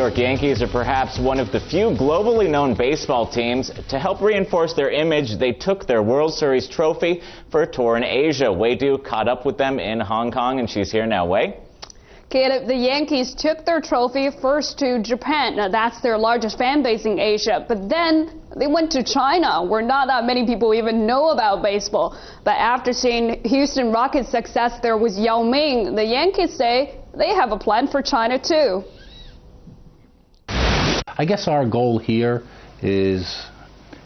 York Yankees are perhaps one of the few globally known baseball teams. To help reinforce their image, they took their World Series trophy for a tour in Asia. Wei Du caught up with them in Hong Kong, and she's here now. Wei? Caleb, the Yankees took their trophy first to Japan. Now, that's their largest fan base in Asia. But then they went to China, where not that many people even know about baseball. But after seeing Houston Rockets' success there with Yao Ming, the Yankees say they have a plan for China, too. I guess our goal here is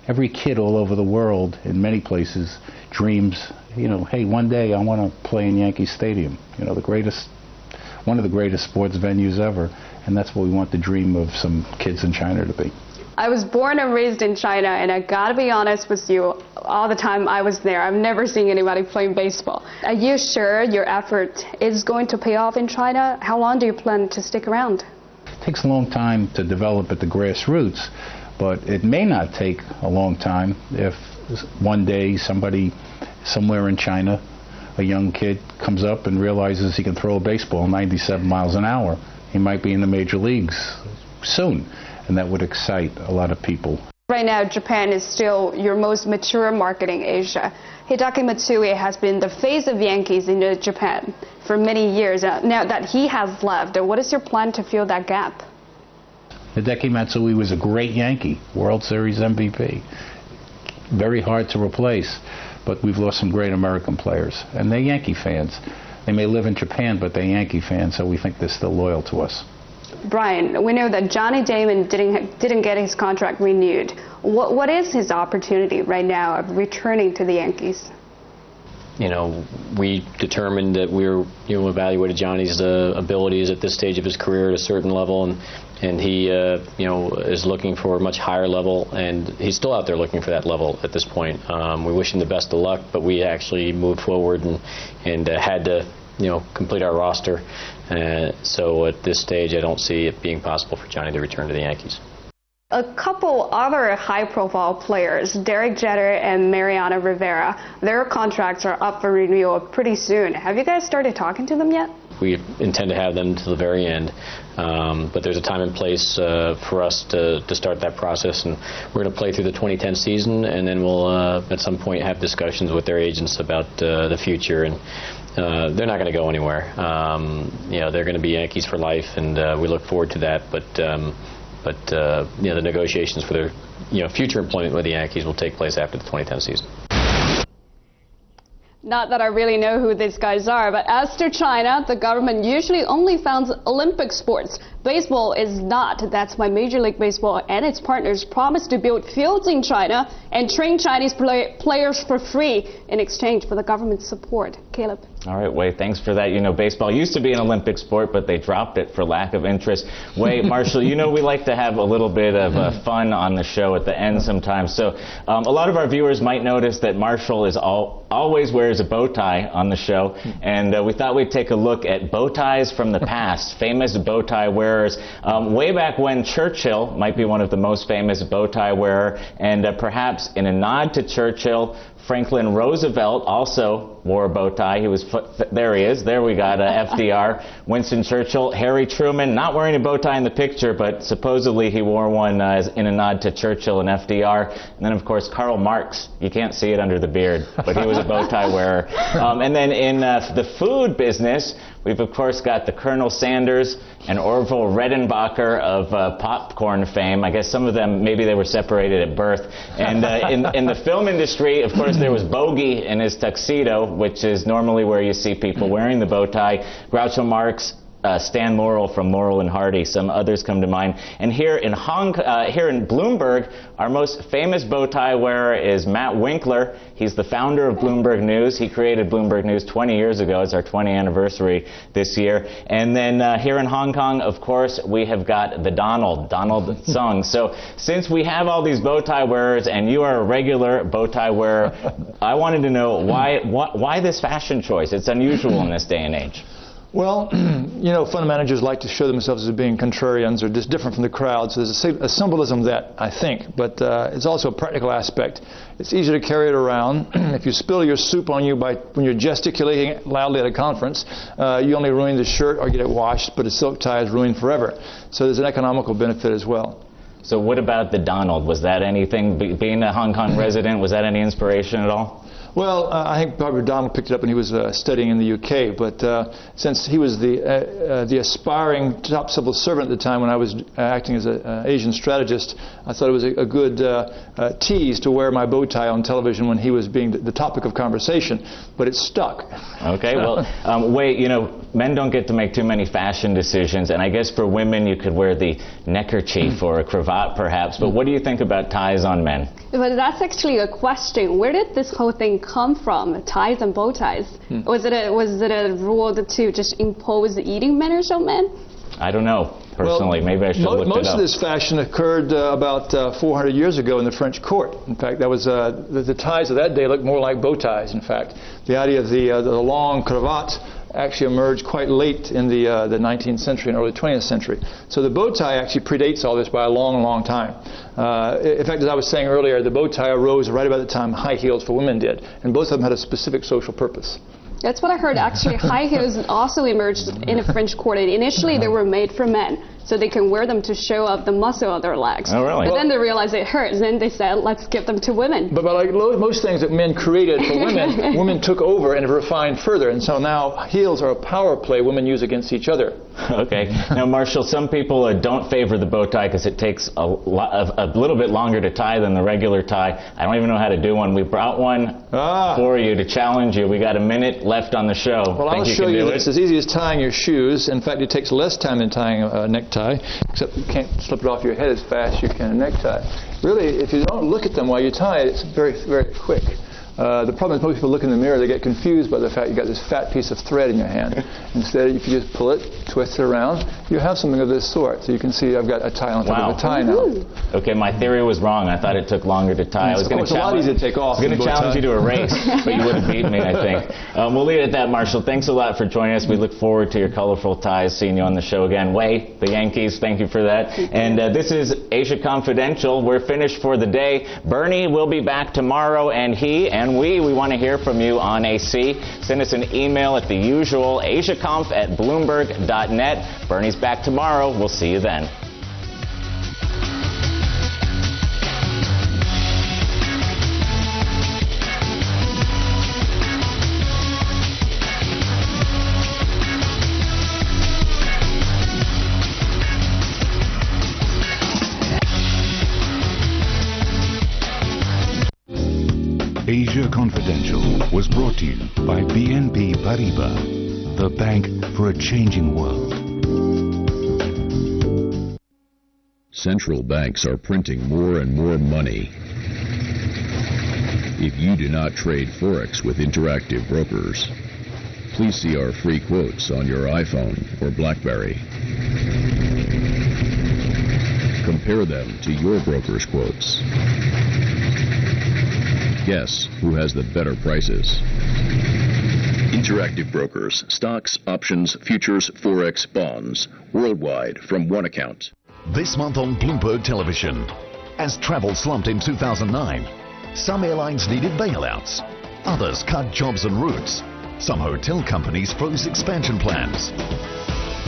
every kid all over the world, in many places, dreams, hey, one day I want to play in Yankee Stadium, one of the greatest sports venues ever, and that's what we want the dream of some kids in China to be. I was born and raised in China, and I gotta be honest with you, all the time I was there, I've never seen anybody playing baseball. Are you sure your effort is going to pay off in China? How long do you plan to stick around? It takes a long time to develop at the grassroots, but it may not take a long time if one day somebody somewhere in China, a young kid, comes up and realizes he can throw a baseball 97 miles an hour. He might be in the major leagues soon, and that would excite a lot of people. Right now, Japan is still your most mature market in Asia. Hideki Matsui has been the face of Yankees in Japan for many years. Now that he has left, what is your plan to fill that gap? Hideki Matsui was a great Yankee, World Series MVP. Very hard to replace, but we've lost some great American players, and they're Yankee fans. They may live in Japan, but they're Yankee fans, so we think they're still loyal to us. Brian, we know that Johnny Damon didn't get his contract renewed. What is his opportunity right now of returning to the Yankees? We determined that we're evaluated Johnny's abilities at this stage of his career at a certain level, and he is looking for a much higher level, and he's still out there looking for that level at this point. We wish him the best of luck, but we actually moved forward and had to complete our roster. So at this stage, I don't see it being possible for Johnny to return to the Yankees. A couple other high-profile players, Derek Jeter and Mariano Rivera, their contracts are up for renewal pretty soon. Have you guys started talking to them yet? We intend to have them to the very end, but there's a time and place for us to start that process, and we're going to play through the 2010 season, and then we'll at some point have discussions with their agents about the future, and they're not going to go anywhere. They're going to be Yankees for life, and we look forward to that, but the negotiations for their future employment with the Yankees will take place after the 2010 season. Not that I really know who these guys are, but as to China, the government usually only funds Olympic sports. Baseball is not. That's why Major League Baseball and its partners promised to build fields in China and train Chinese players for free in exchange for the government's support. Caleb. All right, Wei, thanks for that. Baseball used to be an Olympic sport, but they dropped it for lack of interest. Wei, Marshall, we like to have a little bit of fun on the show at the end sometimes. So a lot of our viewers might notice that Marshall is always wears a bow tie on the show, and we thought we'd take a look at bow ties from the past, famous bow tie wearers. Way back when Churchill might be one of the most famous bow tie wearer, and perhaps in a nod to Churchill, Franklin Roosevelt also wore a bow tie. There he is. There we got FDR. Winston Churchill, Harry Truman, not wearing a bow tie in the picture, but supposedly he wore one in a nod to Churchill and FDR. And then, of course, Karl Marx. You can't see it under the beard, but he was a bow tie wearer. And then in the food business, we've, of course, got the Colonel Sanders and Orville Redenbacher of popcorn fame. I guess some of them, maybe they were separated at birth. And in the film industry, of course, there was Bogey in his tuxedo, which is normally where you see people wearing the bow tie. Groucho Marx, Stan Laurel from Laurel and Hardy, some others come to mind. And here in Bloomberg, our most famous bow tie wearer is Matt Winkler. He's the founder of Bloomberg News. He created Bloomberg News 20 years ago. It's our 20th anniversary this year. And then here in Hong Kong, of course, we have got the Donald Tsung. So since we have all these bow tie wearers and you are a regular bow tie wearer, I wanted to know why this fashion choice? It's unusual in this day and age. Well, fund managers like to show themselves as being contrarians or just different from the crowd, so there's a symbolism of that, I think, but it's also a practical aspect. It's easier to carry it around. If you spill your soup on you when you're gesticulating loudly at a conference, you only ruin the shirt or get it washed, but a silk tie is ruined forever. So there's an economical benefit as well. So what about the Donald? Was that anything, being a Hong Kong resident, was that any inspiration at all? Well, I think probably Donald picked it up when he was studying in the UK, but since he was the aspiring top civil servant at the time when I was acting as an Asian strategist, I thought it was a good tease to wear my bow tie on television when he was being the topic of conversation, but it stuck. Okay, well, wait, men don't get to make too many fashion decisions, and I guess for women you could wear the neckerchief or a cravat perhaps, but what do you think about ties on men? But that's actually a question. Where did this whole thing come from, ties and bow ties? Was it a rule to just impose eating manners on men? I don't know, personally. Well, maybe I should look it up. Most of this fashion occurred about 400 years ago in the French court. In fact, that was the ties of that day looked more like bow ties, in fact. The idea of the long cravat actually emerged quite late in the 19th century and early 20th century. So the bow tie actually predates all this by a long, long time. In fact, as I was saying earlier, the bow tie arose right about the time high heels for women did, and both of them had a specific social purpose. That's what I heard. Actually, high heels also emerged in the French court. Initially, they were made for men, so they can wear them to show up the muscle of their legs. Oh, really? But then they realized it hurts, and then they said, let's give them to women. But like most things that men created for women, women took over and refined further. And so now heels are a power play women use against each other. Okay. Now, Marshall, some people don't favor the bow tie because it takes a little bit longer to tie than the regular tie. I don't even know how to do one. We brought one for you to challenge you. We got a minute left on the show. Well, I'll show you that it's as easy as tying your shoes. In fact, it takes less time than tying a necktie, except you can't slip it off your head as fast as you can a necktie. Really, if you don't look at them while you tie it, it's very, very quick. The problem is most people look in the mirror, they get confused by the fact you got this fat piece of thread in your hand. Instead, if you just pull it, twist it around, you have something of this sort. So you can see I've got a tie on top of a tie now. Okay, my theory was wrong. I thought it took longer to tie. I was going to challenge you to a race, but you would have beaten me, I think. We'll leave it at that, Marshall. Thanks a lot for joining us. We look forward to your colorful ties, seeing you on the show again. Wei, the Yankees, thank you for that. And this is Asia Confidential. We're finished for the day. Bernie will be back tomorrow, and he and we want to hear from you on AC. Send us an email at the usual, asiaconf@bloomberg.net. Bernie's back tomorrow. We'll see you then. Asia Confidential was brought to you by BNP Paribas, the bank for a changing world. Central banks are printing more and more money. If you do not trade Forex with Interactive Brokers, please see our free quotes on your iPhone or BlackBerry. Compare them to your broker's quotes. Guess who has the better prices. Interactive Brokers, stocks, options, futures, Forex, bonds, worldwide from one account. This month on Bloomberg Television, as travel slumped in 2009, some airlines needed bailouts, others cut jobs and routes, some hotel companies froze expansion plans.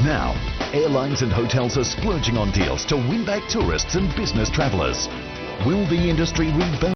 Now, airlines and hotels are splurging on deals to win back tourists and business travelers. Will the industry rebound?